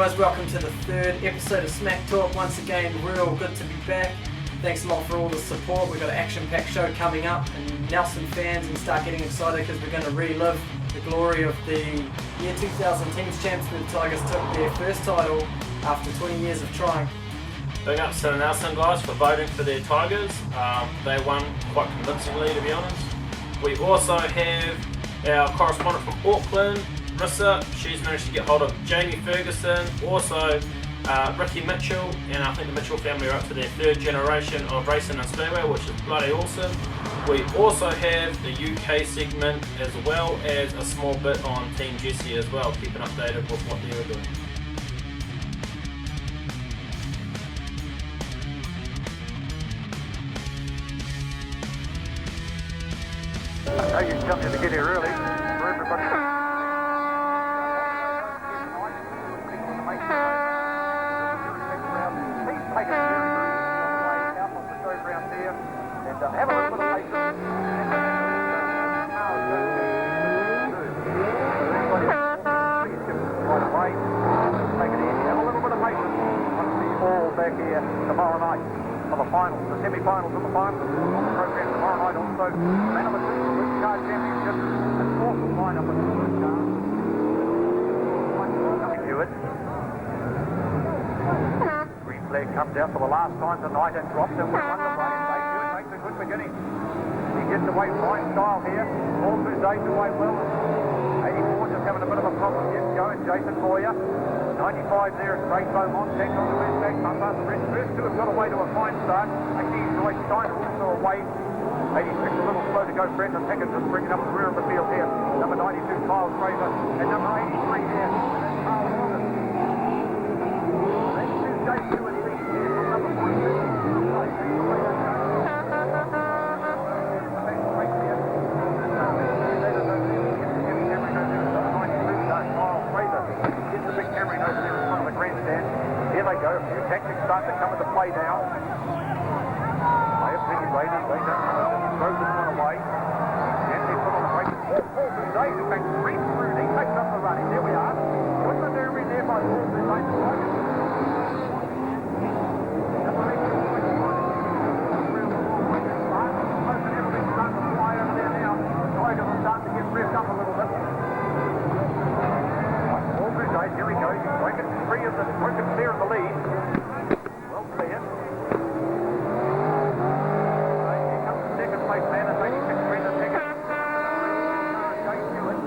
guys, welcome to the third episode of Smack Talk. Once again, real good to be back. Thanks a lot for all the support. We've got an action-packed show coming up, and Nelson fans can start getting excited because we're going to relive the glory of the year 2000 Teams Champs when the Tigers took their first title after 20 years of trying. Big ups to the Nelson guys for voting for their Tigers. They won quite convincingly, to be honest. We also have our correspondent from Auckland, Rissa. She's managed to get hold of Jamie Fergusson, also Ricky Mitchell, and I think the Mitchell family are up to their third generation of racing and speedway, which is bloody awesome. We also have the UK segment as well as a small bit on Team Jesse as well, keeping updated with what they were doing. Hey, you jumped in to get here early for everybody. Please take it out of the show ground there and have a little bit of patience. Everybody, please give us right away. Take it easy. Have a little bit of patience. Want to see you all back here tomorrow night for the finals, the semi-finals and the finals on the program tomorrow night. Also, man of the car championship, an awesome lineup of the first car. Coming to it. Green flag comes out for the last time tonight and drops him with underway, and Bayfield makes a good beginning. He gets away fine style here. All through days away well. 84 just having a bit of a problem. Gets going, Jason Boyer. 95 there at Great Beaumont. Takes on the first back bumper. The first two have got away to a fine start. I see Joyce Steiner also away. 86 a little slow to go. Brendan Pickett just bringing up the rear of the field here. Number 92 Kyle Fraser and number 83 here. Carl Royden. That's two J2 and lead here from number 42. Here they go, a few tactics start to come into play now. They have plenty of Raiders, they don't throw this one away. Gently put on the brake. Paul Boudet, in fact, streaks through, he takes up the running. There we are. What's the maneuver in there by Paul Boudet? Number 8, everything's starting to fly over there now. The Tigers are starting to get revved up a little bit. Paul Boudet, here he goes, he's broken clear of the lead. Well clear. Here comes the second place man at 86 Brendan Pickett. Jay Stewart.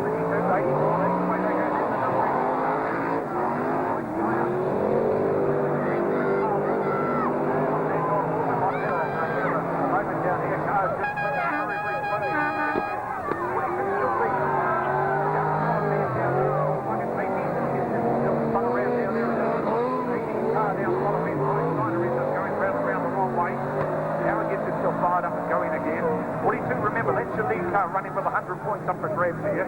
52, 84. That's the way they go. There's the number 8. Moment down here, cars just very, very slow. 26 still leading. Fired up and going again. 42, remember, that's your lead car running with 100 points up for grabs here.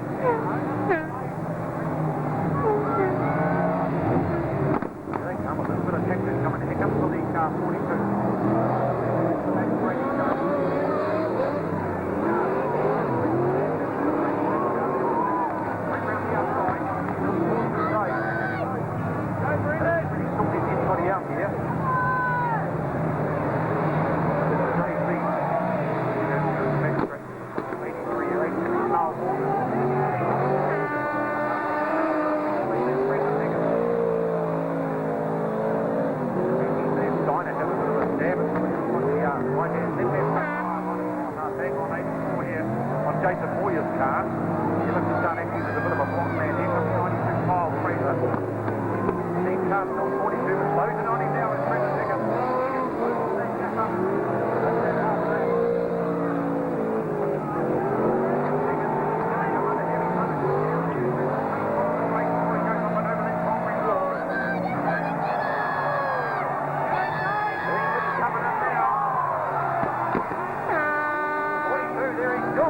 Here they come, a little bit of tactics coming. Here comes the lead car, 42. That's great. Right round the outside. Pretty sorted anybody out here. Jason Boyer's car. He looks as done actually there's a bit of a block man here. Comes 92 Kyle Fraser. Team car still 42, but slows it on him now as Brendan Pickett.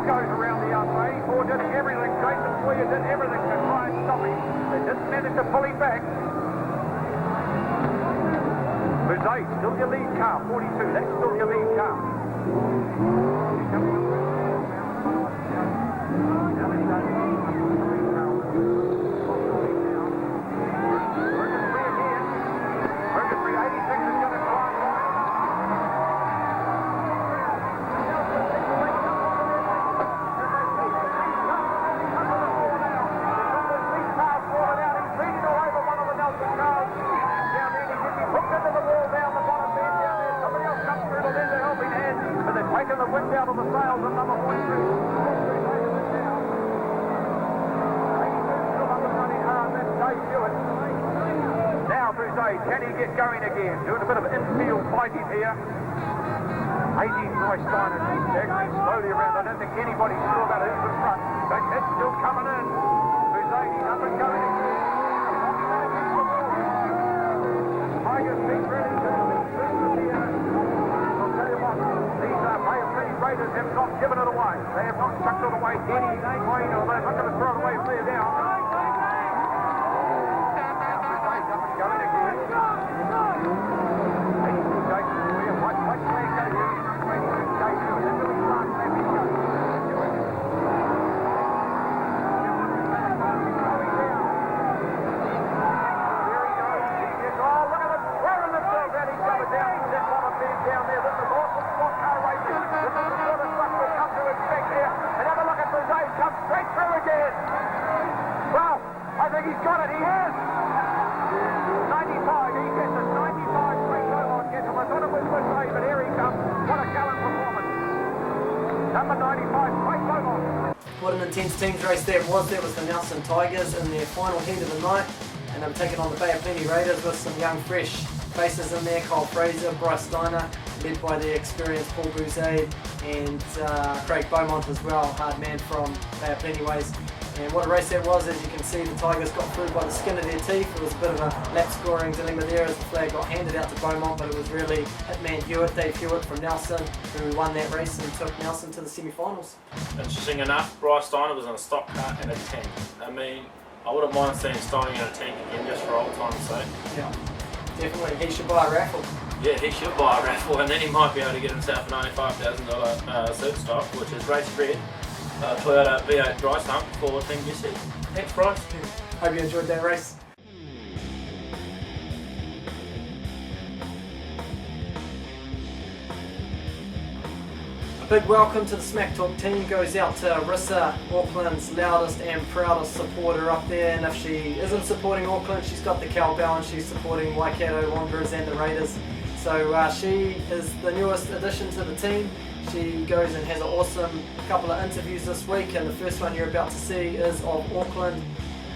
Goes around the outside. 84 did everything. Jason Boyer did everything to try and stop him. They didn't manage to pull him back. Boudet, still your lead car. 42, that's still your lead car. taken the wind out of the sails of number 43. Now Bruzay, can he get going again? Doing a bit of infield fighting here. 18's Roy Steiner, he's tagging slowly around. I don't think anybody's sure about who's in front. But it's still coming in. Bruzay, he's up and going again. Tigers beat really good. I'll tell you what, these Bay Raiders have not given it away. They have not chucked it away any way, or they're not going to throw it away clear down. Down there, this is awesome Stockcar racing. This is the sort of stuff we'll come to expect here. And have a look at Rissa, come straight through again. Well, I think he's got it, he has. 95, he gets it, 95 straight through on Gettle. I thought it was Rissa, but here he comes. What a gallant performance. Number 95, straight through on. What an intense teams race that was. That was the Nelson Tigers in their final heat of the night. And they were taking on the Bay of Plenty Raiders with some young, fresh faces in there. Kyle Fraser, Bryce Steiner, led by the experienced Paul Bouzet and Craig Beaumont as well, hard man from Bay of Plenty Ways. And what a race that was. As you can see, the Tigers got through by the skin of their teeth. It was a bit of a lap scoring dilemma there as the flag got handed out to Beaumont, but it was really hitman Dave Hewitt from Nelson who won that race and took Nelson to the semi-finals. Interesting enough, Bryce Steiner was in a stock car and a tank. I mean, I wouldn't mind seeing Steiner in a tank again just for old time's sake. Yeah, definitely. He should buy a raffle. Yeah, he should buy a raffle and then he might be able to get himself a $95,000 super stock, which is race red, Toyota V8 dry stump for Team Jesse. Thanks, Bryce. Hope you enjoyed that race. A big welcome to the Smack Talk team goes out to Rissa, Auckland's loudest and proudest supporter up there. And if she isn't supporting Auckland, she's got the cowbell and she's supporting Waikato Wanderers and the Raiders. So she is the newest addition to the team. She goes and has an awesome couple of interviews this week, and the first one you're about to see is of Auckland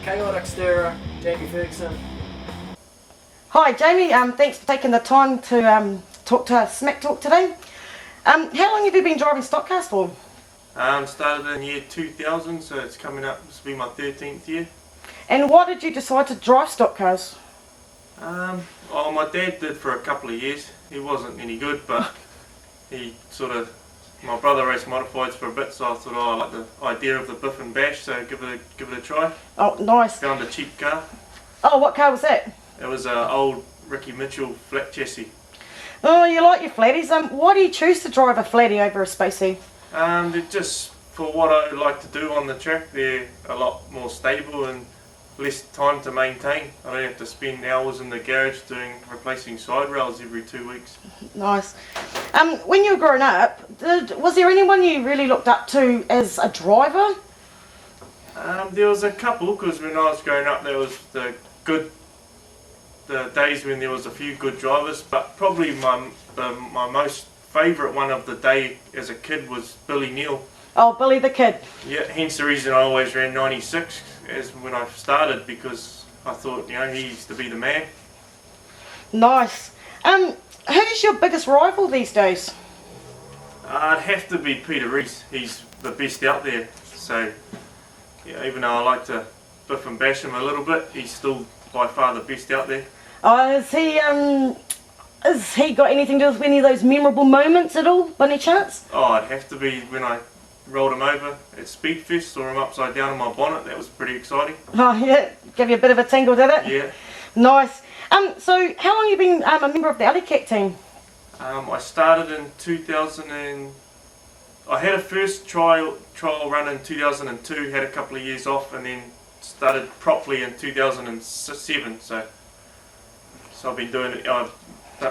chaotic stirrer, Jamie Fergusson. Hi Jamie, thanks for taking the time to talk to Smack Talk today. How long have you been driving stock cars for? Started in year 2000, so it's coming up, this will be my 13th year. And why did you decide to drive stock cars? Well, my dad did for a couple of years. He wasn't any good, but my brother raced modifieds for a bit, so I thought, I like the idea of the biff and bash, so give it a try. Oh, nice. Found a cheap car. Oh, what car was that? It was an old Ricky Mitchell flat chassis. Oh, you like your flatties. Why do you choose to drive a flatty over a spacey? They're just, for what I like to do on the track, they're a lot more stable and less time to maintain. I don't have to spend hours in the garage replacing side rails every 2 weeks. Nice. When you were growing up, was there anyone you really looked up to as a driver? There was a couple, because when I was growing up there was the days when there was a few good drivers, but probably my most favourite one of the day as a kid was Billy Neal. Oh, Billy the Kid. Yeah, hence the reason I always ran 96 as when I started, because I thought, he used to be the man. Nice. Who's your biggest rival these days? It'd have to be Peter Rees. He's the best out there. So, even though I like to biff and bash him a little bit, he's still by far the best out there. Oh, has he got anything to do with any of those memorable moments at all, by any chance? Oh, it'd have to be when I rolled him over at Speedfest, saw him upside down on my bonnet. That was pretty exciting. Oh yeah, give you a bit of a tingle, did it? Yeah. Nice. So how long have you been a member of the Alley Cat team? I started in 2000 and I had a first trial run in 2002, had a couple of years off, and then started properly in 2007. So I've been doing it. I've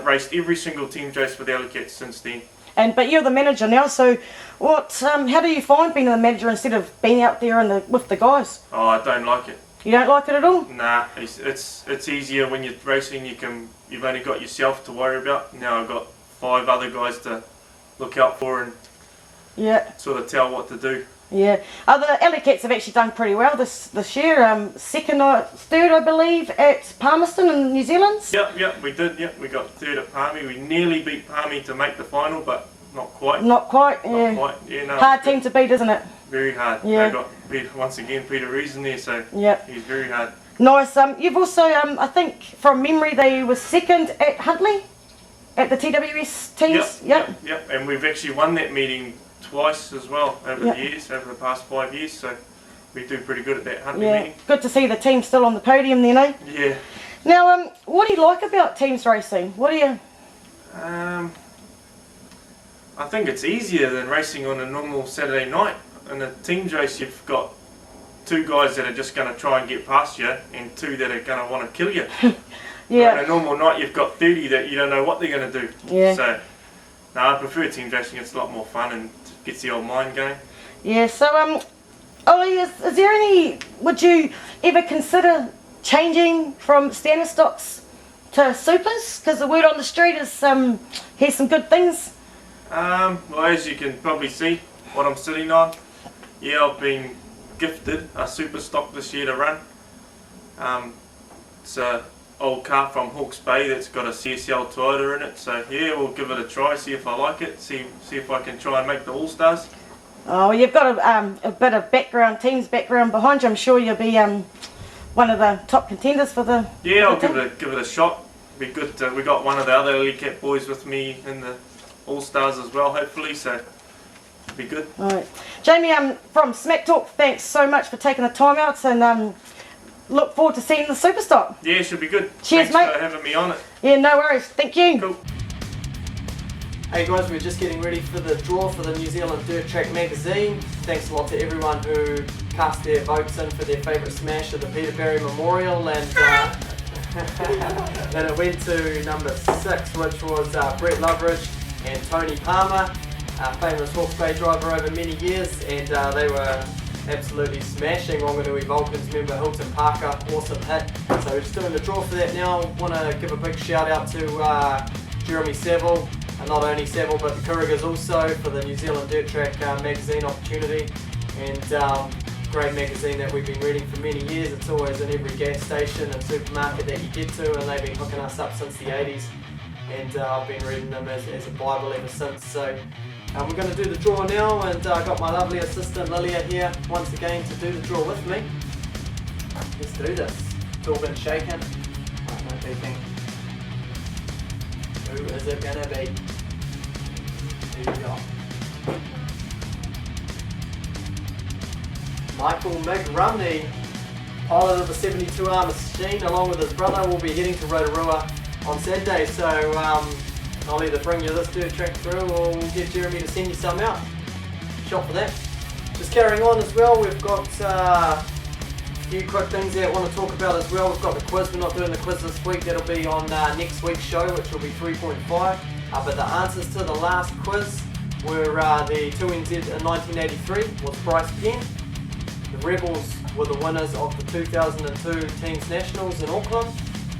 raced every single team race for the Alley Cats since then. But you're the manager now, so how do you find being the manager instead of being out there with the guys? Oh, I don't like it. You don't like it at all? Nah, it's easier when you're racing. You've only got yourself to worry about. Now I've got 5 other guys to look out for and Yeah. sort of tell what to do. Yeah. The Alley Cats have actually done pretty well this year. Third, I believe, at Palmerston in New Zealand. Yep, we did. Yep, we got third at Palmy. We nearly beat Palmy to make the final, but not quite. Not quite. Yeah. Not quite. Yeah, no. Hard team to beat, isn't it? Very hard. Yeah. They got once again Peter Rees in there, so Yep. he's very hard. Nice. You've also, I think, from memory, they were second at Huntley at the TWS teams. Yep. And we've actually won that meeting twice as well over the years, over the past 5 years. So we do pretty good at that Huntley meeting. Good to see the team still on the podium then, eh? Yeah. Now, what do you like about teams racing? What do you? I think it's easier than racing on a normal Saturday night. In a teams race, you've got two guys that are just going to try and get past you, and two that are going to want to kill you. Yeah. On a normal night, you've got 30 that you don't know what they're going to do. Yeah. So, no, I prefer teams racing. It's a lot more fun and gets the old mind going. Yeah. So, Ollie, is there any? Would you ever consider changing from standard stocks to supers? Because the word on the street is here's some good things. Well, as you can probably see, what I'm sitting on, yeah, I've been gifted a super stock this year to run. It's an old car from Hawke's Bay that's got a CSL Toyota in it, so yeah, we'll give it a try, see if I like it, see if I can try and make the All-Stars. Oh, you've got a bit of team's background behind you. I'm sure you'll be one of the top contenders for the. Yeah, I'll give it a shot. Be good. We got one of the other Alley Cat boys with me in the All-Stars as well, hopefully, so it'll be good. All right. Jamie, from Smack Talk, thanks so much for taking the time out, and look forward to seeing the super stock. Yeah, should be good. Cheers, Thanks mate. for having me on it. Yeah, no worries. Thank you. Cool. Hey guys, we're just getting ready for the draw for the New Zealand Dirt Track magazine. Thanks a lot to everyone who cast their votes in for their favourite smash of the Peter Barry Memorial, and then it went to number 6, which was Brett Loveridge and Tony Palmer, a famous Hawke's Bay driver over many years, and they were absolutely smashing Wanganui Vulcans member Hilton Parker. Awesome hit. So we're just doing the draw for that now. Want to give a big shout out to Jeremy Savell, and not only Savell but the Kurigas also, for the New Zealand Dirt Track magazine opportunity, and great magazine that we've been reading for many years. It's always in every gas station and supermarket that you get to, and they've been hooking us up since the 80s, and I've been reading them as a Bible ever since. So we're going to do the draw now, and I've got my lovely assistant Lilia here once again to do the draw with me. Let's do this. It's all been shaken. Right, no peeking. Who is it going to be? Here we go. Michael McRumney, pilot of the 72R machine, along with his brother, will be heading to Rotorua on Saturday. So I'll either bring you this dirt track through, or we'll get Jeremy to send you some out. Shot for that. Just carrying on as well, we've got a few quick things that I want to talk about as well. We've got the quiz. We're not doing the quiz this week. That'll be on next week's show, which will be 3.5. But the answers to the last quiz were the 2NZ in 1983 was Bryce Penn. The Rebels were the winners of the 2002 Teams Nationals in Auckland.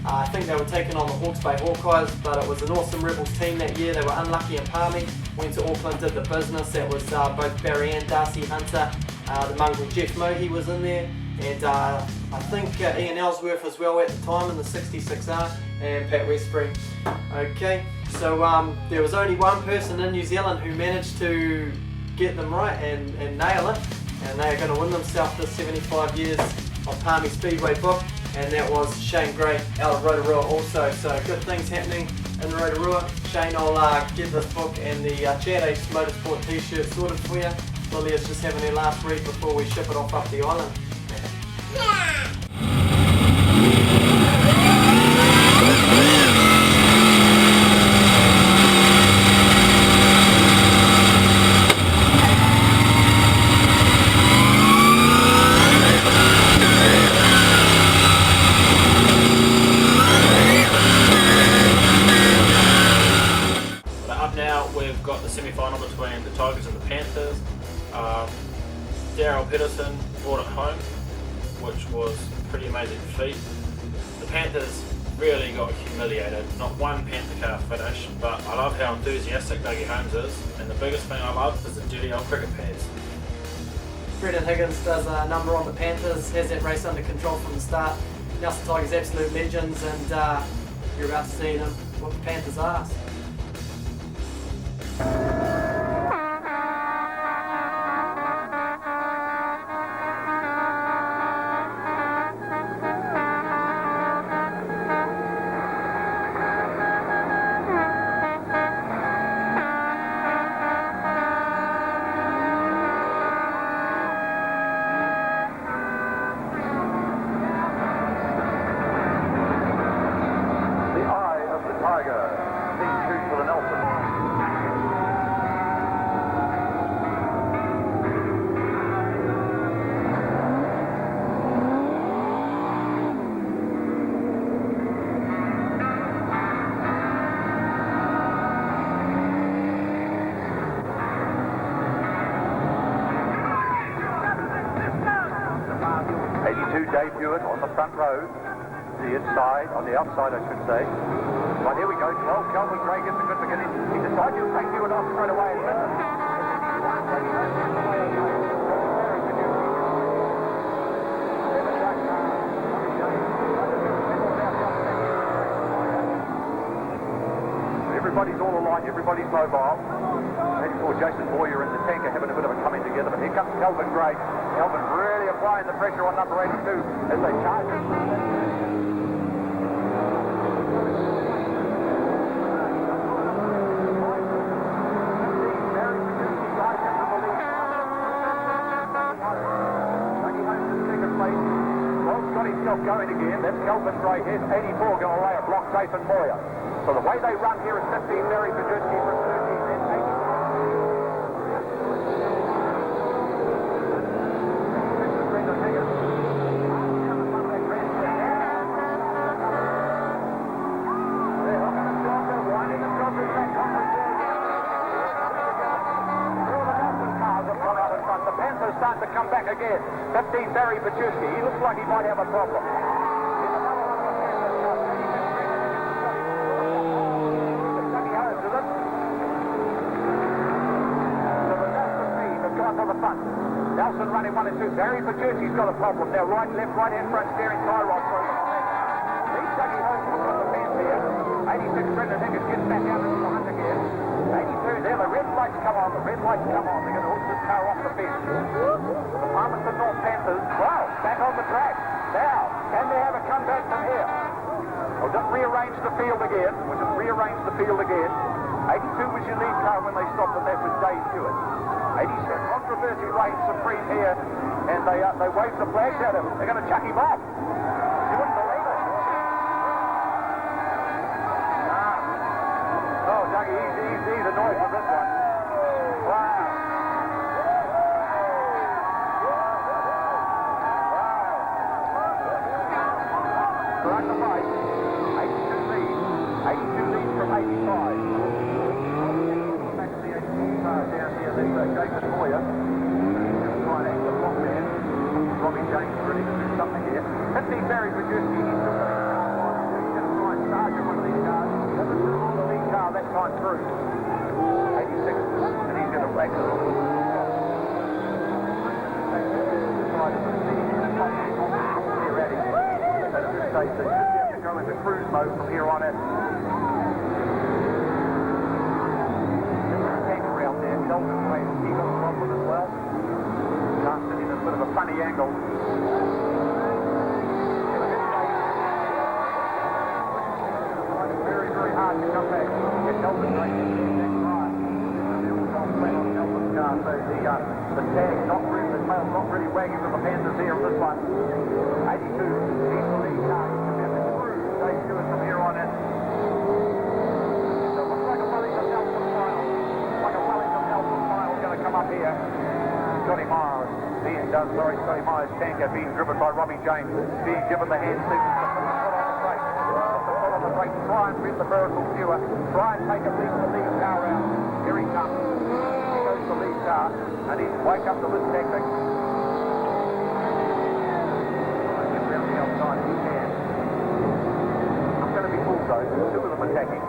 I think they were taking on the Hawke's Bay Hawkeyes, but it was an awesome Rebels team that year. They were unlucky in Palmy, went to Auckland, did the business. That was both Barry and Darcy Hunter. The mongrel Jeff Mohey was in there, and I think Ian Ellsworth as well at the time in the 66R, and Pat Westbury. Okay, so there was only one person in New Zealand who managed to get them right and nail it, and they are going to win themselves this 75 years of Palmy Speedway book, and that was Shane Gray out of Rotorua also. So good things happening in Rotorua. Shane, I'll get this book and the Chat Ace Motorsport t-shirt sorted for you. Lilia's just having her last read before we ship it off up the island. Got the semi-final between the Tigers and the Panthers. Darryl Pedersen brought it home, which was a pretty amazing feat. The Panthers really got humiliated. Not one Panther car finish, but I love how enthusiastic Dougie Holmes is, and the biggest thing I love is the dirty old cricket pads. Brendan Higgins does a number on the Panthers, has that race under control from the start. Nelson Tigers absolute legends, and you're about to see them what the Panthers are. The eye of the tiger. Being shoot for the Nelson. 82 debut on the front row, the inside, on the outside I should say. Right, here we go, 12, Kelvin Gray gets a good beginning. He decides he'll take you off straight away. Everybody's all aligned, everybody's mobile. Maybe for Jason Boyer and the tanker having a bit of a coming together, but here comes Kelvin Gray. Kelvin really applying the pressure on number 82 as they charge it. Going again, that's Kelvin Gray, here's 84 going to lay a block, Jason Boyer. So the way they run here is 15 Barry Bajewski from 13, then 15 Barry Bajewski, he looks like he might have a problem. Nelson running 1 and 2. Barry Bajewski's got a problem. Now right, left, right-hand front steering tie rod through. He's Dougie Holmes from the fence here. 86 Brendan Higgins gets back out into the hunt again. 82 there, the red lights come on, They're going to hook this car off the fence. The Palmerston North Panthers, wow, back on the track. Now, can they have a comeback from here? We'll just rearrange the field again. 82 was your lead car when they stopped, and that was Dave Hewitt. 86, controversy reigns supreme here, and they wave the flags at him. They're going to chuck him off. You wouldn't believe it. Oh, Dougie, easy, the noise of this one. Wow. Right the fight. 82 leads from 85. Back to the 82 car down here. There's Jason Boyer. Right angle the block man. Robbie James ready to do something here. 15 Barry Bajewski. He's still got his car on. He's going to try and charge one of these cars. Doesn't rule the lead car that time through. 86. And he's going to race it off. They should be able to go into cruise mode from here on in. There's a tanker out there. Kelvin Gray, he got a problem as well. Cast it in a bit of a funny angle. Very, very hard to come back. Get Kelvin Gray in that car. Kelvin's car, so the tag not really, the tail's not really wagging with the Panthers here on this one. 82, he's the lead car. Dave Hewitt from here on in. So it looks like a Wellington Nelson file. Going to come up here. Scotty Myers, Scotty Myers' tanker being driven by Robbie James, being given the hand signal to put the foot on the brake. Try and beat the vertical viewer. Try and take at least the lead car out. Here he comes. He goes to the lead car, and he's wake up to this tactic. Get around the outside if he can. Two of them attacking.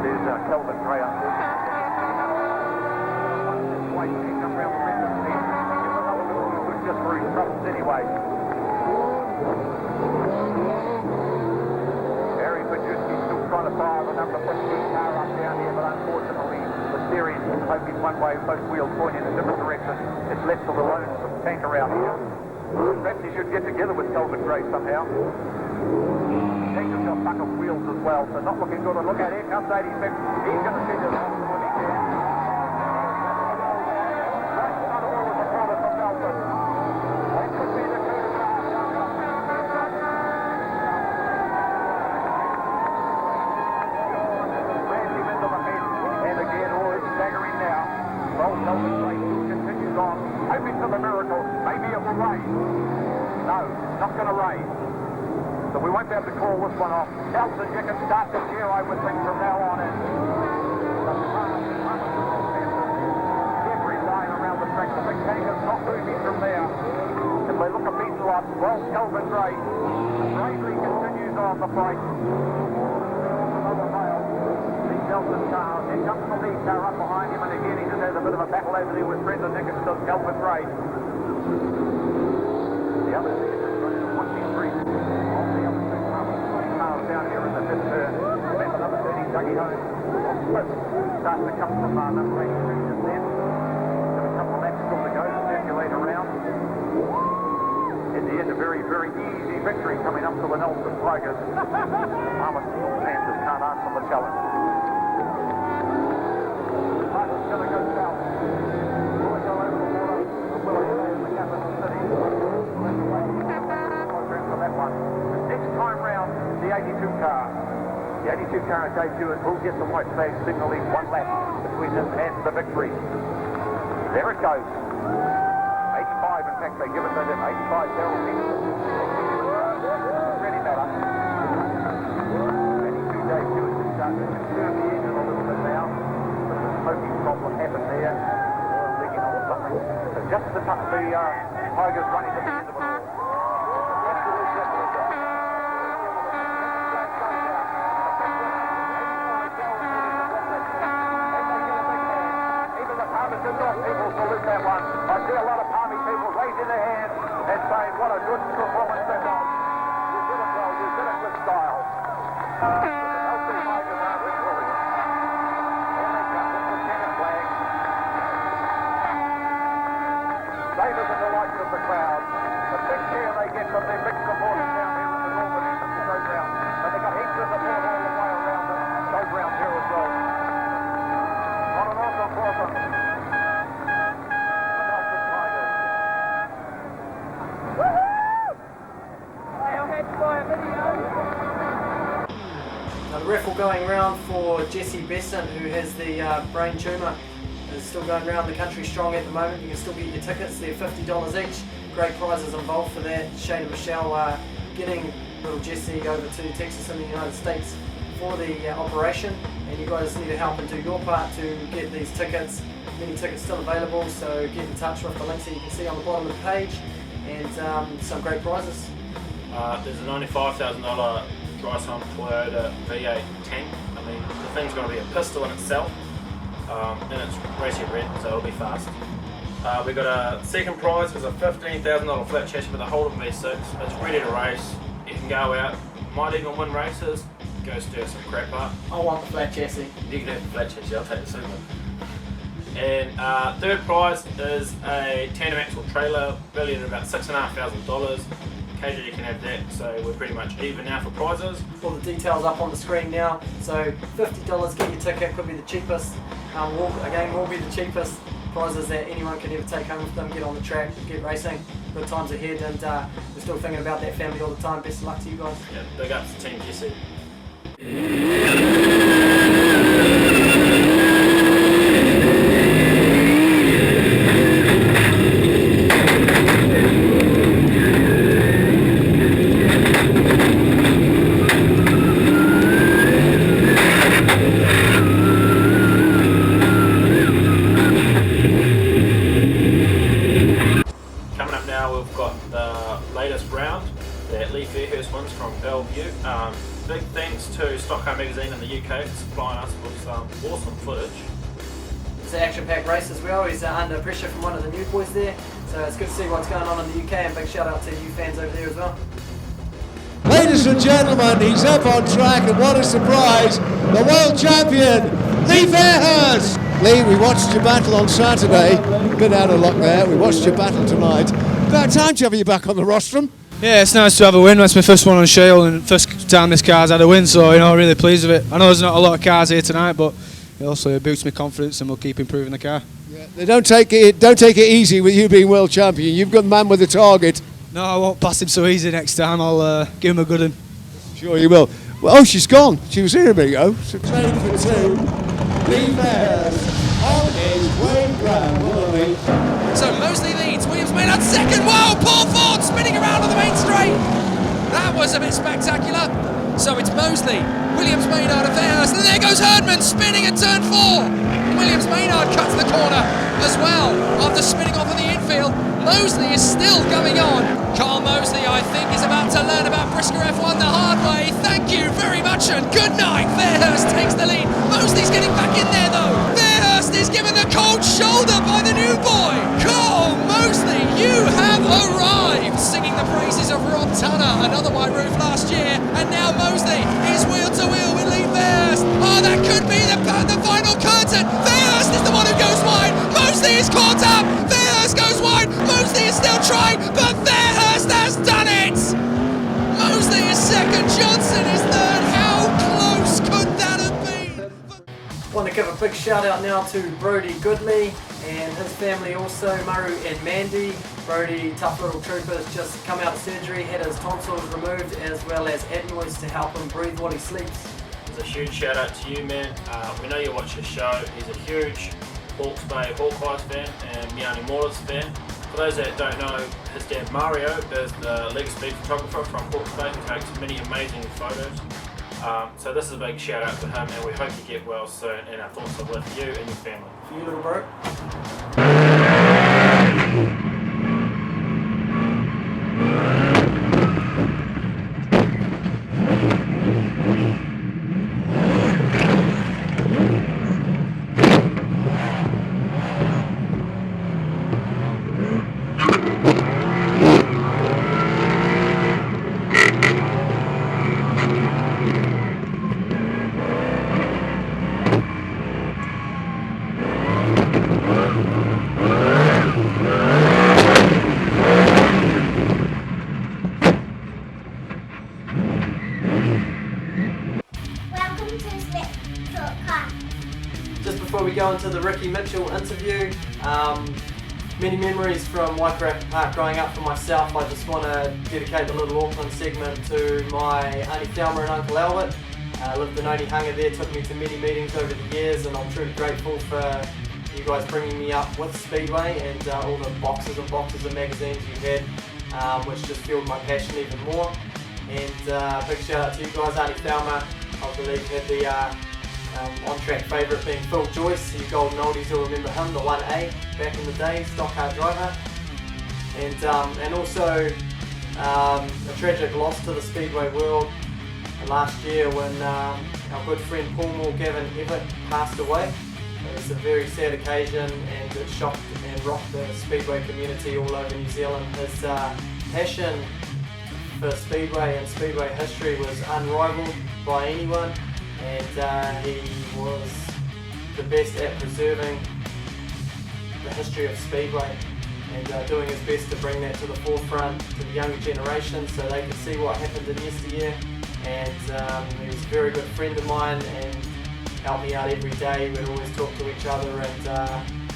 There's Kelvin Gray up there. He's come round the rest of the team. Another little good just for his troubles anyway. Harry Pajuski still trying to fire the number 15 car up down here, but unfortunately the steering is hoping one way, both wheels point in a different direction. It's left to the lone tanker out here. Perhaps he should get together with Kelvin Gray somehow. Tanker's got bucket wheels as well, so not looking good. And look out, here comes 86. He's going to see this off when he can. Hoping for the miracle. Maybe it will rain. No, not going to rain. So we won't be able to call this one off. Nelson, you can start this year, I would think, from now on in. Every line around the track. The big tanker's not moving from there. If they look a beat lot, well, Kelvin Gray. Bravery continues on the fight. Another mile. Nelson's car. Here comes the lead car up behind him, and again he just has a bit of a battle over there with Brendan Nicholson, Kelvin Gray. The other thing is running a 1-3 on the other two cars down here in the fifth turn. Remember number 30, Dougie Holmes. Starting to come from number 82 just then. Got a couple of laps still to go to circulate around. In the end, a very, very easy victory coming up to the Nelson Tigers. Thomas Panthers can't answer the challenge. It's going to go south. Will it go over the water? Or will it stay in the capital city? We'll have to wait for that one. Next time round, the 82 car. The 82 car at Dave Hughes will get the white flag signalling one lap between him and the victory. There it goes. 85, in fact, they give it to him. 85 Daryl Peterson. Really better. 82 Dave Hughes is starting to disturb the engine a little bit now. Smoking problem happened there, oil leaking or something. So just the Tigers running to the end of it all. Even the Palmerston North people salute that one. I see a lot of Palmy people raising their hands and saying what a good performance that was. You did it well, you did it with style. The Nelson Tigers are victorious. Davis and the likes of the crowd. The big cheer they get from their big supporters down here in the Northern end of the showground. And they've got heaps of support all the way around the showground here as well. On and on to Royden. The Nelson Tigers. Now the raffle going round for Jesse Besson, who has the brain tumour. It's still going around the country strong at the moment. You can still get your tickets. They're $50 each. Great prizes involved for that. Shane and Michelle getting little Jesse over to Texas in the United States for the operation. And you guys need to help and do your part to get these tickets. Many tickets still available, so get in touch with the links that you can see on the bottom of the page. And some great prizes. There's a $95,000 Dryson Toyota V8 tank. I mean, the thing's going to be a pistol in itself. And it's racing red, so it'll be fast. We got a second prize, is a $15,000 flat chassis with a Holden V6. It's ready to race. You can go out, might even win races, go stir some crap up. I want the flat chassis. You can have the flat chassis, I'll take the super. And third prize is a tandem axle trailer valued at about $6,500. Occasionally you can have that, so we're pretty much even now for prizes. All the details up on the screen now. So $50, get your ticket, could be the cheapest. Will be the cheapest prizes that anyone can ever take home with them. Get on the track, get racing, good times ahead, and we're still thinking about that family all the time. Best of luck to you guys. Yeah, big ups to Team Jesse. From you. Big thanks to Stockcar magazine in the UK for supplying us with some awesome footage. It's an action-packed race as well. He's under pressure from one of the new boys there, so it's good to see what's going on in the UK, and big shout out to you fans over there as well. Ladies and gentlemen, he's up on track, and what a surprise, the world champion, Lee Fairhurst! Lee, we watched your battle on Saturday, a bit out of luck there, we watched your battle tonight. About time to have you back on the rostrum. Yeah, it's nice to have a win. That's my first one on Shale and first time this car's had a win, so really pleased with it. I know there's not a lot of cars here tonight, but it also boosts my confidence and we'll keep improving the car. Yeah, they don't take it easy with you being world champion. You've got the man with the target. No, I won't pass him so easy next time. I'll give him a good one. Sure you will. Well, oh, she's gone. She was here a minute ago. So train for two. Lee Fairhurst on his way round. So Mosley leads, Williams Maynard second. Wow, Paul Ford spinning around on the main straight. That was a bit spectacular. So it's Mosley, Williams Maynard and Fairhurst, and there goes Herdman spinning at turn 4. Williams Maynard cuts the corner as well after spinning off in the infield. Mosley is still going on. Carl Mosley, I think, is about to learn about Brisker F1 the hard way. Thank you very much and good night. Fairhurst takes the lead. Mosley's getting back in there though. Fairhurst is given the cold shoulder by the new boy. Carl Mosley, you have arrived. Singing the praises of Rob Tunner, another white roof last year. And now Mosley is wheel to wheel with Lee Fairhurst. Oh, that could be the final curtain. Fairhurst is the one who goes wide. Mosley is caught up. Fairhurst goes wide. Mosley is still trying, but Fairhurst has done it. Mosley is second. Johnson is third. How close could that have been? Want to give a big shout out now to Brodie Goodley and his family also, Maru and Mandy. Brodie, tough little trooper, has just come out of surgery, had his tonsils removed as well as adenoids to help him breathe while he sleeps. There's a huge shout out to you, man. We know you watch the show. He's a huge Hawke's Bay Hawkeyes fan and Miani Maulers fan. For those that don't know, his dad Mario is the leg speed photographer from Hawke's Bay who takes many amazing photos. So this is a big shout out to him and we hope you get well soon, and our thoughts are with you and your family. For you, little bro. Before we go into the Ricky Mitchell interview, many memories from Waikaraka Park growing up for myself. I just want to dedicate the little Auckland segment to my Auntie Thelma and Uncle Albert. Lived in Onehunga there, took me to many meetings over the years, and I'm truly grateful for you guys bringing me up with Speedway and all the boxes and boxes of magazines you had, which just fueled my passion even more. And big shout out to you guys. Auntie Thelma, I believe, had the on-track favourite being Phil Joyce. You golden oldies will remember him, the 1A back in the day, Stockcar driver. And also a tragic loss to the Speedway world last year when our good friend Paul Gavin Everett passed away. It was a very sad occasion and it shocked and rocked the Speedway community all over New Zealand. His passion for Speedway and Speedway history was unrivaled by anyone. And he was the best at preserving the history of Speedway and doing his best to bring that to the forefront to the younger generation so they could see what happened in yesteryear. And he was a very good friend of mine and helped me out every day. We'd always talk to each other and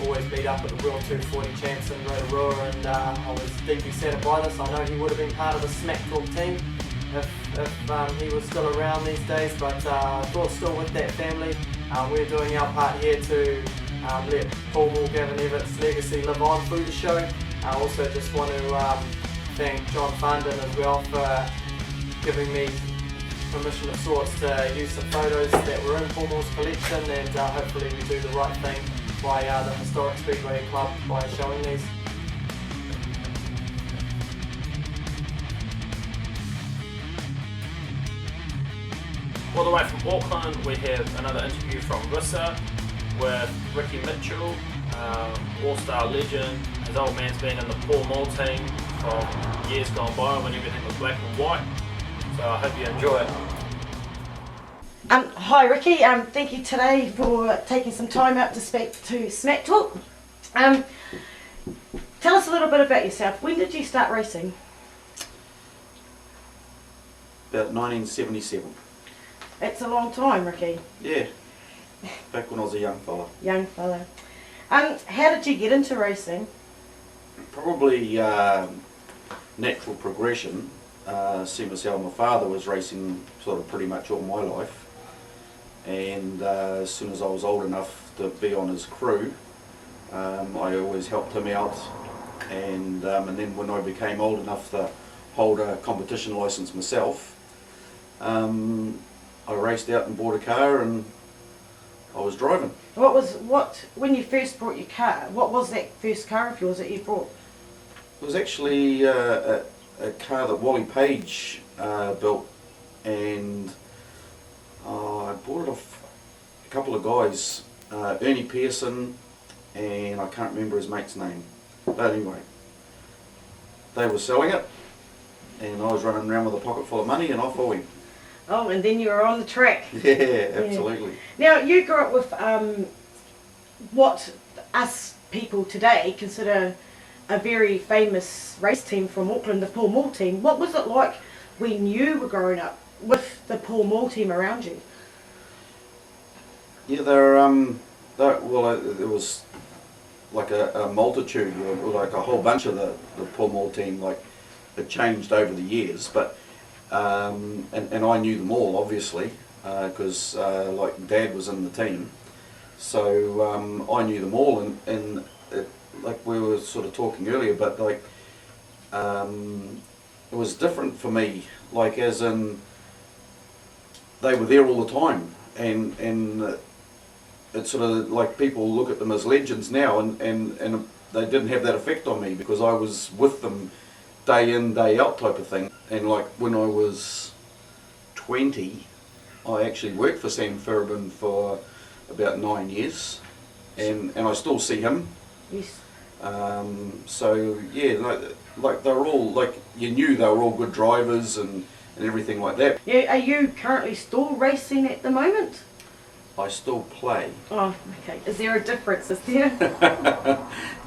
always meet up at the World 240 Champs in Rotorua, and I was deeply saddened by this. I know he would have been part of the Smack Talk team if he was still around these days, but thoughts still with that family. We're doing our part here to let Paul Gavin Everett's legacy live on through the show. I also just want to thank John Funden as well for giving me permission of sorts to use some photos that were in Paul Moore's collection, and hopefully we do the right thing by the Historic Speedway Club by showing these. All the way from Auckland, we have another interview from Rissa with Ricky Mitchell, all-star legend. His old man's been in the Paul Moore team from years gone by when everything was black and white. So I hope you enjoy it. Hi Ricky, thank you today for taking some time out to speak to Smack Talk. Tell us a little bit about yourself. When did you start racing? About 1977. It's a long time, Ricky. Yeah, back when I was a young fella. Young fella. How did you get into racing? Probably natural progression. Seeing as how my father was racing sort of pretty much all my life, and as soon as I was old enough to be on his crew, I always helped him out, and then when I became old enough to hold a competition licence myself, I raced out and bought a car and I was driving. When you first brought your car, what was that first car of yours that you brought? It was actually a car that Wally Page built, and I bought it off a couple of guys, Ernie Pearson, and I can't remember his mate's name. But anyway, they were selling it, and I was running around with a pocket full of money, and off I went. Oh, and then you were on the track. Yeah, absolutely. Now, you grew up with what us people today consider a very famous race team from Auckland, the Paul Moore team. What was it like when you were growing up with the Paul Moore team around you? Yeah, there was like a multitude, or like a whole bunch of the Paul Moore team. Like, it changed over the years, but and I knew them all, obviously, because like Dad was in the team, so I knew them all, and like we were sort of talking earlier, but like it was different for me, like as in they were there all the time, and it's sort of like people look at them as legends now, and they didn't have that effect on me because I was with them day in, day out type of thing. And like when I was 20, I actually worked for Sam Fergusson for about 9 years, and I still see him. Yes. So yeah, like they were all, like, you knew they were all good drivers and everything like that. Yeah. Are you currently still racing at the moment? I still play. Oh, okay. Is there a difference? Is there?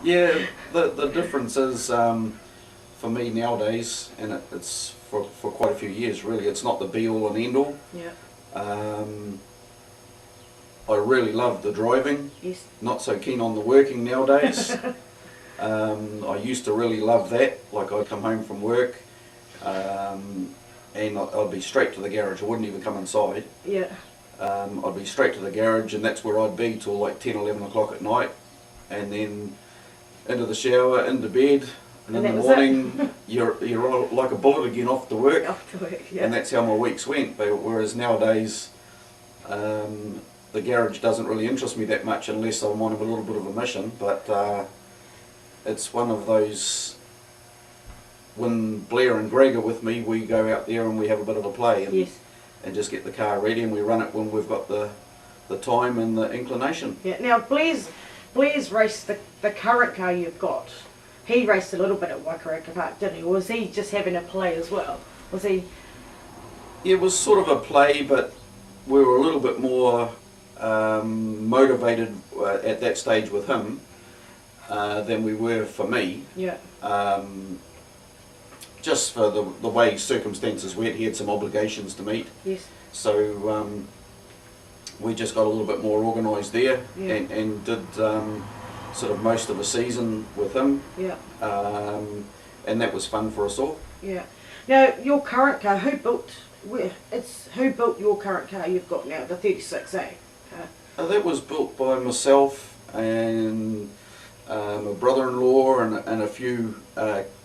Yeah, the difference is for me nowadays, and it's for quite a few years really, it's not the be all and end all. Yeah. I really love the driving. Yes. Not so keen on the working nowadays. I used to really love that. Like, I'd come home from work and I'd be straight to the garage. I wouldn't even come inside. Yeah. I'd be straight to the garage, and that's where I'd be till like 10, 11 o'clock at night, and then into the shower, into bed, and in the morning you're all like a bullet again off to work. Off to work, yeah. And that's how my weeks went. But whereas nowadays the garage doesn't really interest me that much unless I'm on a little bit of a mission, but it's one of those, when Blair and Greg are with me, we go out there and we have a bit of a play, and, yes. and just get the car ready, and we run it when we've got the time and the inclination. Yeah. Now Blair's raced the current car you've got. He raced a little bit at Waikaraka Park, didn't he? Or was he just having a play as well? Was he? It was sort of a play, but we were a little bit more motivated at that stage with him than we were for me. Yeah. Just for the way circumstances went, he had some obligations to meet. Yes. So we just got a little bit more organised there, yeah. and did sort of most of the season with him. Yeah. And that was fun for us all. Yeah. Now, your current car, who built your current car you've got now, the 36A? That was built by myself and my brother-in-law and a few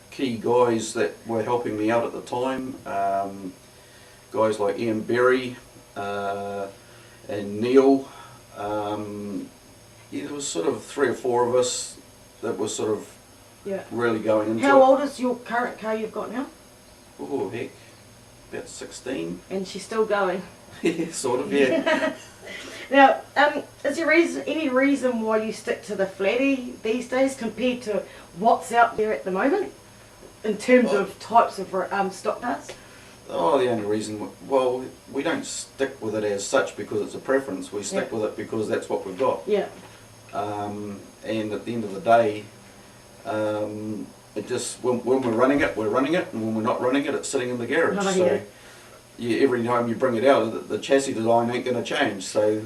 key guys that were helping me out at the time. Guys like Ian Berry and Neil. Yeah, there was sort of 3 or 4 of us that were sort of really going into it. How old is your current car you've got now? Oh heck, about 16. And she's still going. Yeah, sort of, yeah. Now, is there any reason why you stick to the flatty these days compared to what's out there at the moment in terms of types of stock cars? Oh, the only reason, well, we don't stick with it as such because it's a preference. We stick with it because that's what we've got. Yeah. And at the end of the day, it just when we're running it, we're running it, and when we're not running it, it's sitting in the garage. Oh, so every time you bring it out, the chassis design ain't going to change. So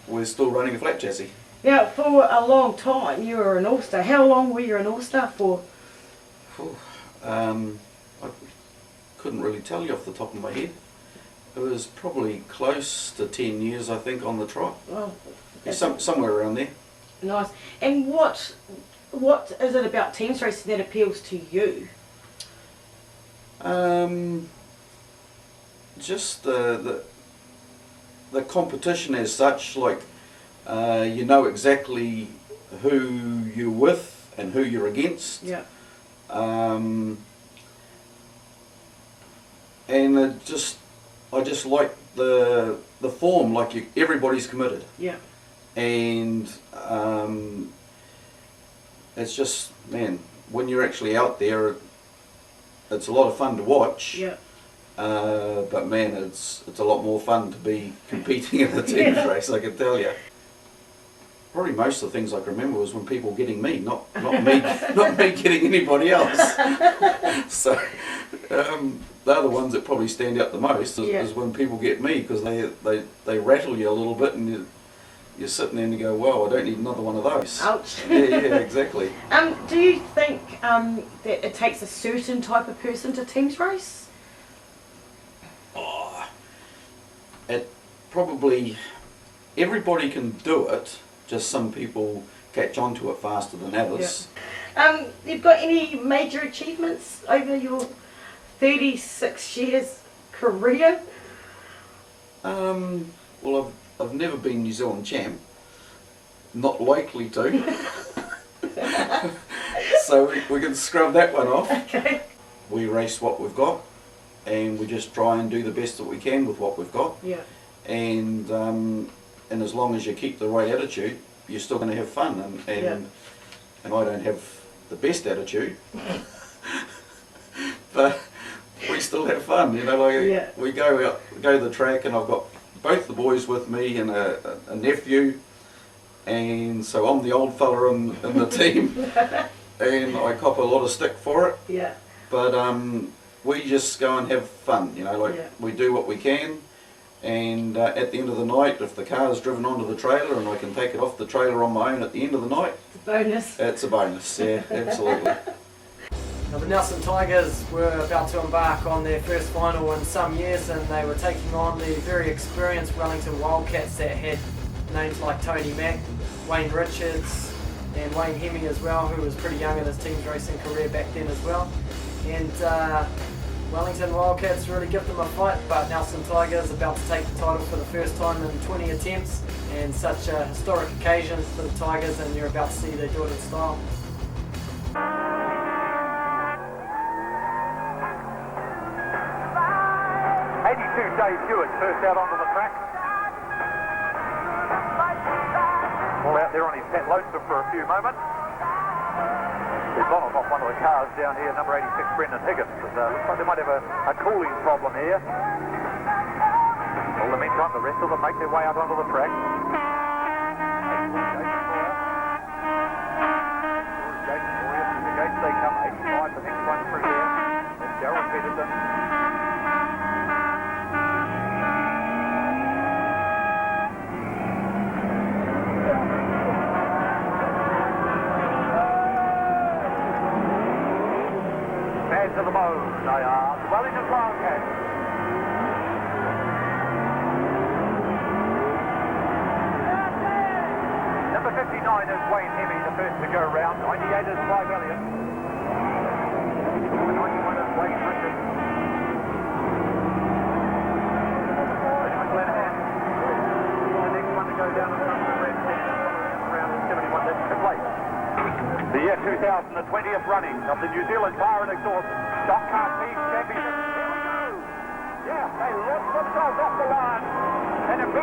we're still running a flat chassis. Now, for a long time, you were an All-Star. How long were you an All-Star for? I couldn't really tell you off the top of my head. It was probably close to 10 years, I think, on the trot. Well, somewhere around there. Nice. And what is it about teams racing that appeals to you? Just the competition as such, like you know exactly who you're with and who you're against. Yeah. And I just like the form, like everybody's committed. Yeah. And it's just, man, when you're actually out there, it's a lot of fun to watch. Yeah. But man, it's a lot more fun to be competing in the team race, I can tell you. Probably most of the things I can remember was when people getting me, not me getting anybody else. So they're the ones that probably stand out the most is when people get me, because they rattle you a little bit and you're sitting there and you go, wow, I don't need another one of those. Ouch. Yeah, exactly. Do you think that it takes a certain type of person to teams race? Oh, it probably, everybody can do it, just some people catch on to it faster than others. Yeah. You've got any major achievements over your 36 years career? Well, I've never been New Zealand champ, not likely to. So we can scrub that one off. Okay. We race what we've got, and we just try and do the best that we can with what we've got. Yeah. And as long as you keep the right attitude, you're still going to have fun. And I don't have the best attitude, but we still have fun. You know, like we go to the track, and I've got both the boys with me and a nephew, and so I'm the old fella in the team, and I cop a lot of stick for it. Yeah. But we just go and have fun, you know, like we do what we can, and at the end of the night, if the car's driven onto the trailer and I can take it off the trailer on my own at the end of the night, it's a bonus. It's a bonus, yeah, absolutely. Now the Nelson Tigers were about to embark on their first final in some years, and they were taking on the very experienced Wellington Wildcats that had names like Tony Mack, Wayne Richards and Wayne Hemi as well, who was pretty young in his team's racing career back then as well. And Wellington Wildcats really give them a fight, but Nelson Tigers about to take the title for the first time in 20 attempts, and such a historic occasion for the Tigers, and you're about to see they do it in style. 82 Dave Hughes first out onto the track. All out there on his pet lonesome for a few moments. He's gone off one of the cars down here, number 86 Brendan Higgins. Looks like they might have a cooling problem here. Well, in the meantime, the rest of them make their way out onto the track. The gates they come, 85, the next one through there. That's Darryl Peterson. To the mow, they are the Wellington Wildcats. Number 59 is Wayne Hemi, the first to go round. 98 is Clive Elliott. Number 91 is Wayne Richards. The next one to go down the front of the red stand around 71, that's the place. The year 2020th running of the New Zealand Car and Exhaust Stockcar Team Championship. Here we go. Yeah, they lift themselves off the line.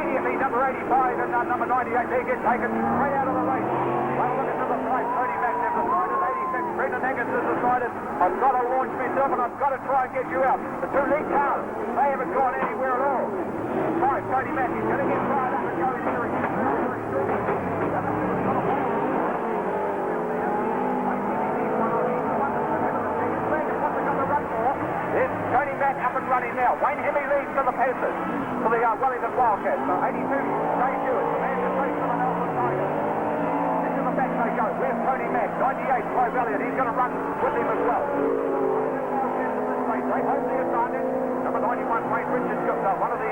Immediately, number 85 and number 98, they get taken straight out of the race. Well, look at number 5, Tony Mack has decided, 86, Brendan Higgins has decided, I've got to launch myself and I've got to try and get you out. The two lead cars, they haven't gone anywhere at all. 5, Tony Mack, he's going to get fired up and go in here again. There's Tony Mack up and running now. Wayne Hemi leads to the Panthers, to the Wellington Wildcats. So 82, Dave Hewitt, the man to face for the Nelson Tigers. Into the back they go. Where's Tony Mack? 98, Flo Valiant. He's going to run with him as well. They hold the advantage. Number 91, Wayne Richards, got one of the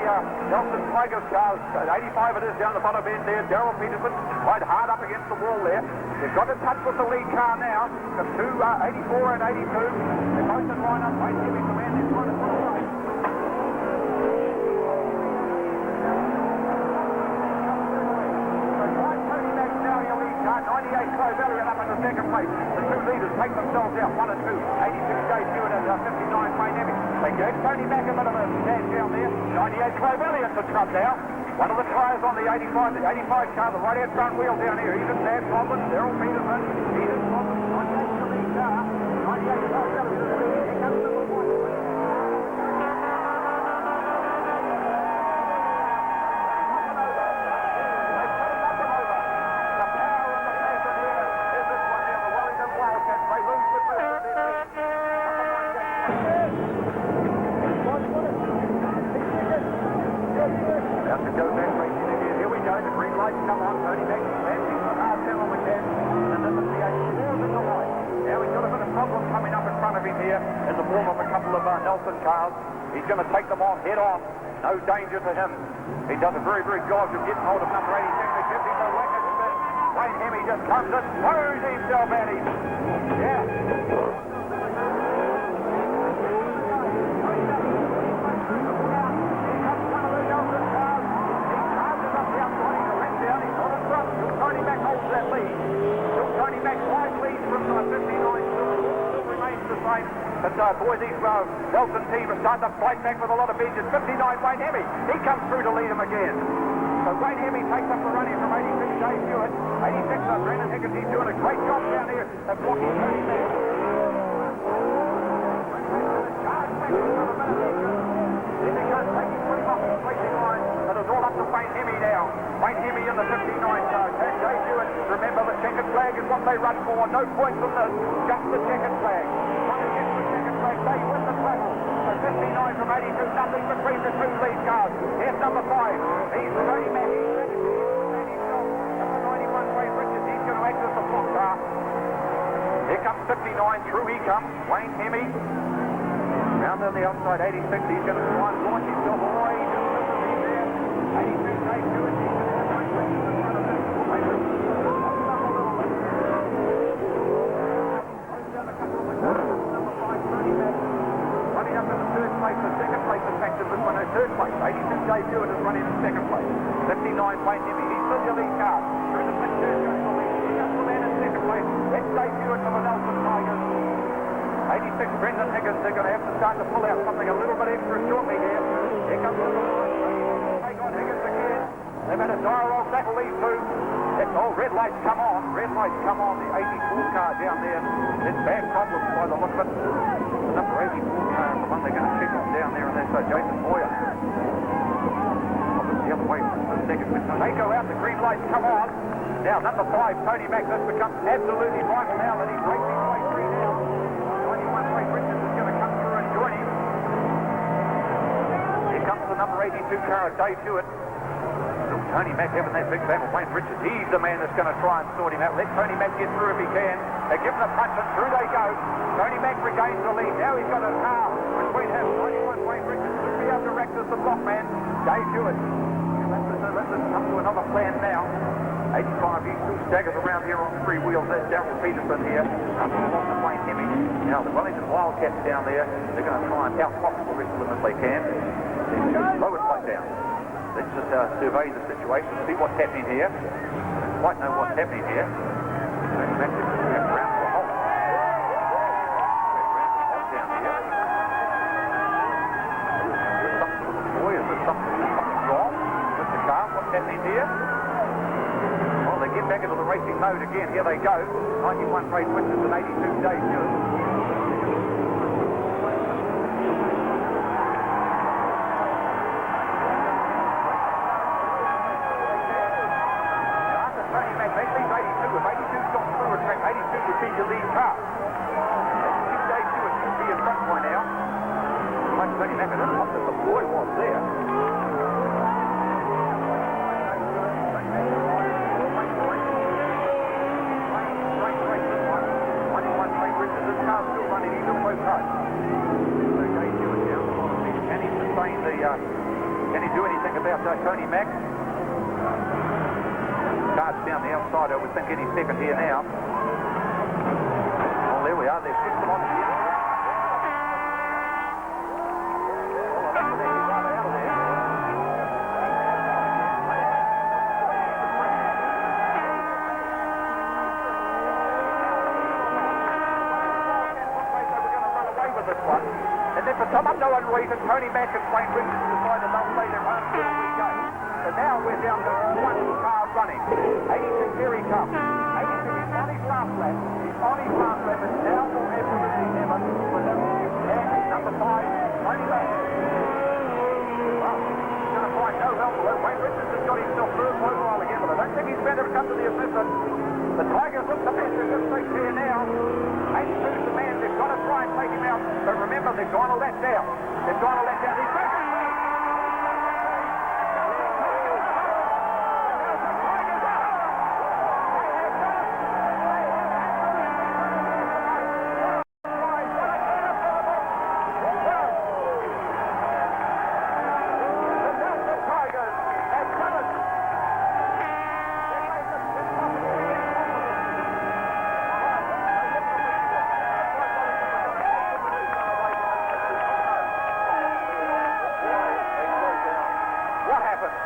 Nelson Tigers cars. 85 it is down the bottom end there. Darryl Peterson quite hard up against the wall there. They've got in touch with the lead car now. The two, 84 and 82. They're both in line up. Wayne Hemi's the man that's trying to put it right. Tony Mack now your lead car. 98 Chloe Valiant up in the second place. The two leaders take themselves out. 1 and 2. 86 Dave Hewitt and 59 Wayne Hemi. They gave Tony Mack a bit of a stand down there. 98 Chloe Valiant to front now. One of the tyres on the 85 car, the right-hand front wheel down here. He's in bad problems. Darryl Peterson, he's in problems. 98 the lead car. 98 Chloe Valiant. Here comes number 1. Come on, Tony Mack, landing the hard down on the can, and then the C84's in the line. Now he's got a bit of problem coming up in front of him here in the form of a couple of Nelson cars. He's going to take them on head on. No danger to him. He does a very, very good job of getting hold of number 86. It gives him the whack of the bit. Wayne Hemi just comes and throws himself at him. Yeah. Tony Mack holds that lead. Tony Mack 5 leads from 59 still remains the same. But boy, these Nelson team are starting to fight back with a lot of vengeance. 59 Wayne Hemi. He comes through to lead him again. So Wayne Hemi takes up the running from 86 Dave Hewitt. 86 Brendan Higgins. He's doing a great job down here at blocking Tony Mack. Then they can't take him, put him off the racing line. But it's all up to Wayne Hemi now. Wayne Hemi in the 59 car. Dave Hewitt, remember the checkered flag is what they run for. No points on this, just the checkered flag. One against the checkered flag, they win the travel. So 59 from 82, nothing between the two lead cars. Here's number 5. He's Tony Mack. He's ready to stand himself. Number 91, Wayne Richards, he's going to exit the block car. Here comes 59, through he comes. Wayne Hemi. Round on the outside, 86, he's going to try and launch himself away. He's there. 82, Dave Hewitt, he's going to have Wayne Richards in front of him. Wayne Richards up a little bit. Close down a couple of the corners. Number 5, Tony Mack. Running up in the third place, the second place effective this one, third place. 82, Dave Hewitt is running in second place. 59, Wayne Hemi, he's still your lead car. Through the pit turn goes the lead. He comes the man in second place. It's Dave Hewitt for the Nelson Tigers. 86, Brendan Higgins, they're going to have to start to pull out something a little bit extra shortly here. Here comes the take on Higgins again. They've had a dialogue, that'll lead to. Red lights come on. Red lights come on. The 84 car down there. There's bad problems by the look of it. The number 84 car is the one they're going to check on down there, and that's Jason Boyer. The other way for the second. When they go out, the green lights come on. Now, number 5, Tony Mack, this becomes absolutely vital now that he's racing his way through now. 91 Wayne Richards is going to come through and join him. Here comes the number 82 car of Dave Hewitt. Tony Mack having that big battle. Wayne Richards, he's the man that's going to try and sort him out. Let Tony Mack get through if he can. They give him a punch and through they go. Tony Mack regains the lead. Now he's got a car between him. 91 Wayne Richards should be able to wreck this, the block man. Dave Hewitt. Let's come to another plan now. 85, he still staggers around here on 3 wheels. There's Darryl Peterson here. Coming along the Wayne Hemi. Now the Wellington Wildcats down there. They're going to try and outfox the rest of them if they can. They should slow it right down. Let's just survey the situation, see what's happening here. Don't quite know what's happening here. Around to a halt. Down here. Is there something wrong with the car? back into the racing mode again. Here they go. 91 Freight Witness and 82 Dave Hughes. After Tony Mack, they leave 82. If 82's got through a track, 82 would be your lead car. 82 Dave Hughes should be in front by now. Like Tony Mack, I don't know what the boy was there. Can he do anything about Tony Mack? Cards down the outside, I would think any second here now. Well, there we are. They've picked them on the and then for some unknown reason, Tony Mack and Wayne Richards decided they'll play their own where we go. So now we're down to one car running. 86, here he comes. 86 is on his last lap. He's on his last lap, and now we'll have Lindsay Evans with him. And number 5, Tony Mack. Well, he's going to find no help with it. Wayne Richards has got himself through for a while again, but I don't think he's better to come to the assistance. The Tigers look the best in this race here now. 82's the man. They've got to try and take him out. But remember, they've gone to let down. They've gone to let down. He's back.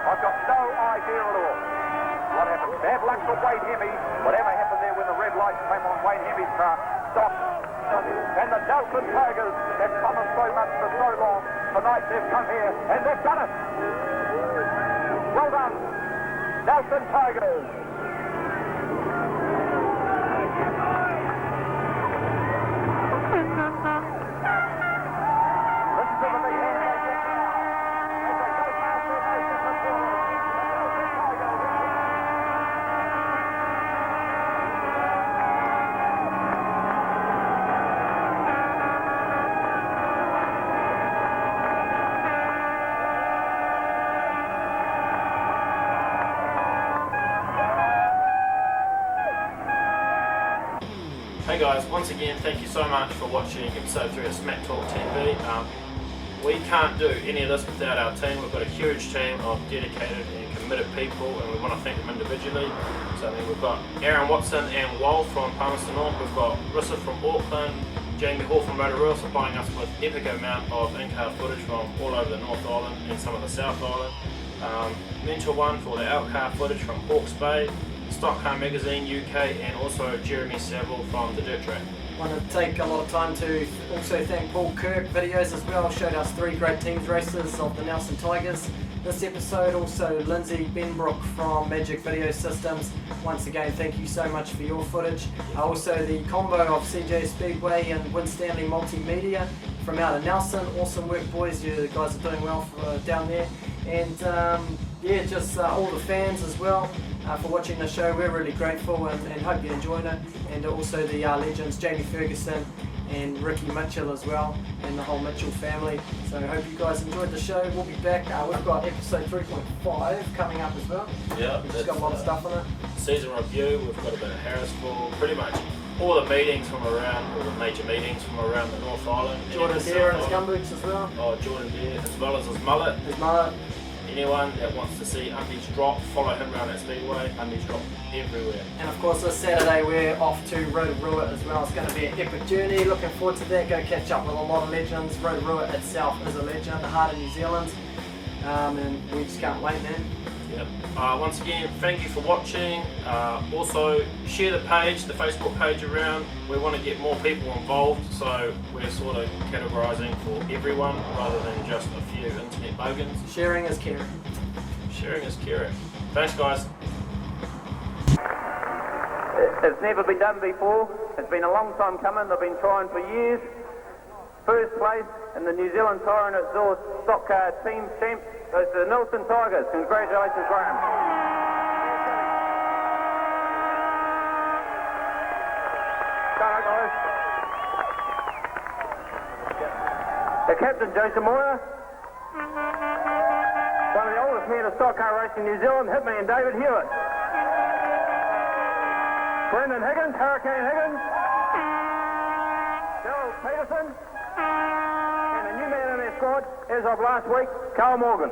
I've got no idea at all what happened. Bad luck for Wayne Hemi. Whatever happened there when the red light came on Wayne Hemi's car stopped. And the Nelson Tigers have promised so much for so long. Tonight they've come here and they've done it. Well done, Nelson Tigers. Hey guys, once again thank you so much for watching episode 3 of Smack Talk TV. We can't do any of this without our team. We've got a huge team of dedicated and committed people, and we want to thank them individually. So we've got Aaron Watson and Wal from Palmerston North, we've got Rissa from Auckland, Jamie Hall from Royden supplying us with epic amount of in-car footage from all over the North Island and some of the South Island. Mentor One for the out-car footage from Hawke's Bay, Stockcar Magazine UK, and also Jeremy Savell from the Dirt Track. I want to take a lot of time to also thank Paul Kirk videos as well. Showed us 3 great teams races of the Nelson Tigers this episode. Also Lindsay, Benbrook from Magic Video Systems. Once again, thank you so much for your footage. Also the combo of CJSpeedway and Winstanley Multimedia from out of Nelson. Awesome work, boys. You guys are doing well for, down there. And yeah, just all the fans as well. For watching the show. We're really grateful and hope you're enjoying it. And also the legends Jamie Fergusson and Ricky Mitchell as well, and the whole Mitchell family. So I hope you guys enjoyed the show. We'll be back. We've got episode 3.5 coming up as well. Yeah, we've just got a lot of stuff on it. Season review, we've got a bit of Harrisville, pretty much all the meetings from around, all the major meetings from around the North Island. Jordan Deere and his gumboots as well. Oh, Jordan Deere, as well as his mullet. His mullet. Anyone that wants to see Undies drop, follow him around at Speedway. Undies drop everywhere. And of course this Saturday we're off to Rotorua as well. It's going to be an epic journey. Looking forward to that. Go catch up with a lot of legends. Rotorua itself is a legend, the heart of New Zealand. And we just can't wait, man. Yep. Once again, thank you for watching. Also, share the page, the Facebook page around. We want to get more people involved, so we're sort of categorising for everyone rather than just a few internet bogans. Sharing is caring. Sharing is caring. Thanks, guys. It's never been done before. It's been a long time coming. They've been trying for years. First place in the New Zealand Tyre and Exhaust Stockcar Team Champ goes to the Nelson Tigers. Congratulations, Graham. The captain, Jason Moyer. One of the oldest men of stock car racing in New Zealand, Hitman and David Hewitt. Brendan Higgins, Hurricane Higgins. Gerald Peterson. And a new man in their squad, as of last week, Carl Morgan.